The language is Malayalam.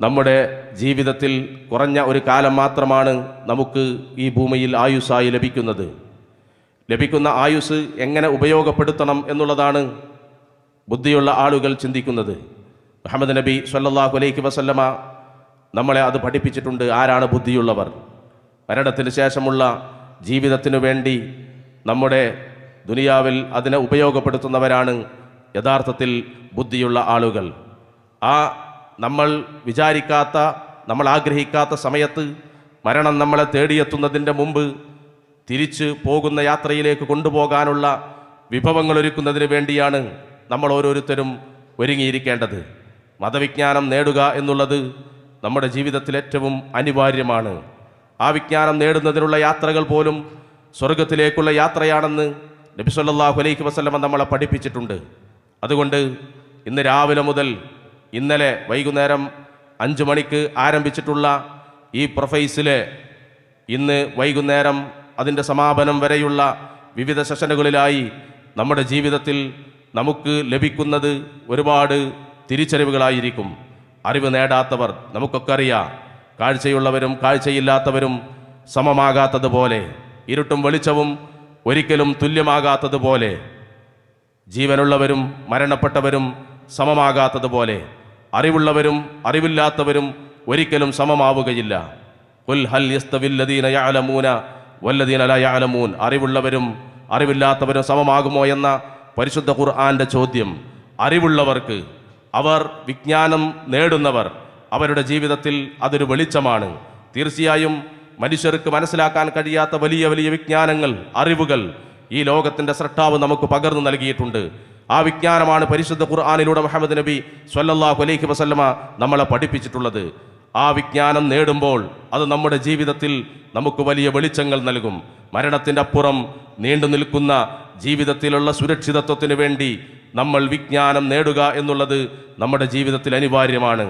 നമ്മുടെ ജീവിതത്തിൽ കുറഞ്ഞ ഒരു കാലം മാത്രമാണ് നമുക്ക് ഈ ഭൂമിയിൽ ആയുസ്സായി ലഭിക്കുന്നത്. ലഭിക്കുന്ന ആയുസ് എങ്ങനെ ഉപയോഗപ്പെടുത്തണം എന്നുള്ളതാണ് ബുദ്ധിയുള്ള ആളുകൾ ചിന്തിക്കുന്നത്. മുഹമ്മദ് നബി സ്വല്ലല്ലാഹു അലൈഹി വസല്ലമ നമ്മളെ അത് പഠിപ്പിച്ചിട്ടുണ്ട്. ആരാണ് ബുദ്ധിയുള്ളവർ? മരണത്തിന് ശേഷമുള്ള ജീവിതത്തിനു വേണ്ടി നമ്മുടെ ദുനിയാവിൽ അതിനെ ഉപയോഗപ്പെടുത്തുന്നവരാണ് യഥാർത്ഥത്തിൽ ബുദ്ധിയുള്ള ആളുകൾ. നമ്മൾ വിചാരിക്കാത്ത, നമ്മൾ ആഗ്രഹിക്കാത്ത സമയത്ത് മരണം നമ്മളെ തേടിയെത്തുന്നതിൻ്റെ മുമ്പ് തിരിച്ച് പോകുന്ന യാത്രയിലേക്ക് കൊണ്ടുപോകാനുള്ള വിഭവങ്ങൾ ഒരുക്കുന്നതിന് വേണ്ടിയാണ് നമ്മൾ ഓരോരുത്തരും ഒരുങ്ങിയിരിക്കേണ്ടത്. മതവിജ്ഞാനം നേടുക എന്നുള്ളത് നമ്മുടെ ജീവിതത്തിൽ ഏറ്റവും അനിവാര്യമാണ്. ആ വിജ്ഞാനം നേടുന്നതിനുള്ള യാത്രകൾ പോലും സ്വർഗത്തിലേക്കുള്ള യാത്രയാണെന്ന് നബി സല്ലല്ലാഹു അലൈഹി വസല്ലമ നമ്മളെ പഠിപ്പിച്ചിട്ടുണ്ട്. അതുകൊണ്ട് ഇന്ന് രാവിലെ മുതൽ ഇന്നലെ വൈകുന്നേരം 5 മണിക്ക് ആരംഭിച്ചിട്ടുള്ള ഈ പ്രൊഫൈസിലെ ഇന്ന് വൈകുന്നേരം അതിൻ്റെ സമാപനം വരെയുള്ള വിവിധ സെഷനുകളിലായി നമ്മുടെ ജീവിതത്തിൽ നമുക്ക് ലഭിക്കുന്നത് ഒരുപാട് തിരിച്ചറിവുകളായിരിക്കും. അറിവ് നേടാത്തവർ നമുക്കൊക്കെ അറിയാം. കാഴ്ചയുള്ളവരും കാഴ്ചയില്ലാത്തവരും സമമാകാത്തതുപോലെ, ഇരുട്ടും വെളിച്ചവും ഒരിക്കലും തുല്യമാകാത്തതുപോലെ, ജീവനുള്ളവരും മരണപ്പെട്ടവരും സമമാകാത്തതുപോലെ, അറിവുള്ളവരും അറിവില്ലാത്തവരും ഒരിക്കലും സമമാവുകയില്ല. ഖുൽ ഹൽ യസ്തവിൽ ലദീന യഅലമൂന വല്ലദീന ലാ യഅലമൂൻ. അറിവുള്ളവരും അറിവില്ലാത്തവരും സമമാകുമോ എന്ന പരിശുദ്ധ ഖുർആന്റെ ചോദ്യം, അറിവുള്ളവർക്ക്, അവർ വിജ്ഞാനം നേടുന്നവർ, അവരുടെ ജീവിതത്തിൽ അതൊരു വെളിച്ചമാണ്. തീർച്ചയായും മനുഷ്യർക്ക് മനസ്സിലാക്കാൻ കഴിയാത്ത വലിയ വലിയ വിജ്ഞാനങ്ങൾ, അറിവുകൾ ഈ ലോകത്തിൻ്റെ സ്രഷ്ടാവ് നമുക്ക് പകർന്നു നൽകിയിട്ടുണ്ട്. ആ വിജ്ഞാനമാണ് പരിശുദ്ധ ഖുർആനിലൂടെ മുഹമ്മദ് നബി സ്വല്ലല്ലാഹു അലൈഹി വസല്ലമ നമ്മളെ പഠിപ്പിച്ചിട്ടുള്ളത്. ആ വിജ്ഞാനം നേടുമ്പോൾ അത് നമ്മുടെ ജീവിതത്തിൽ നമുക്ക് വലിയ വെളിച്ചങ്ങൾ നൽകും. മരണത്തിൻ്റെ അപ്പുറം നീണ്ടു നിൽക്കുന്ന ജീവിതത്തിലുള്ള സുരക്ഷിതത്വത്തിന് വേണ്ടി നമ്മൾ വിജ്ഞാനം നേടുക എന്നുള്ളത് നമ്മുടെ ജീവിതത്തിൽ അനിവാര്യമാണ്.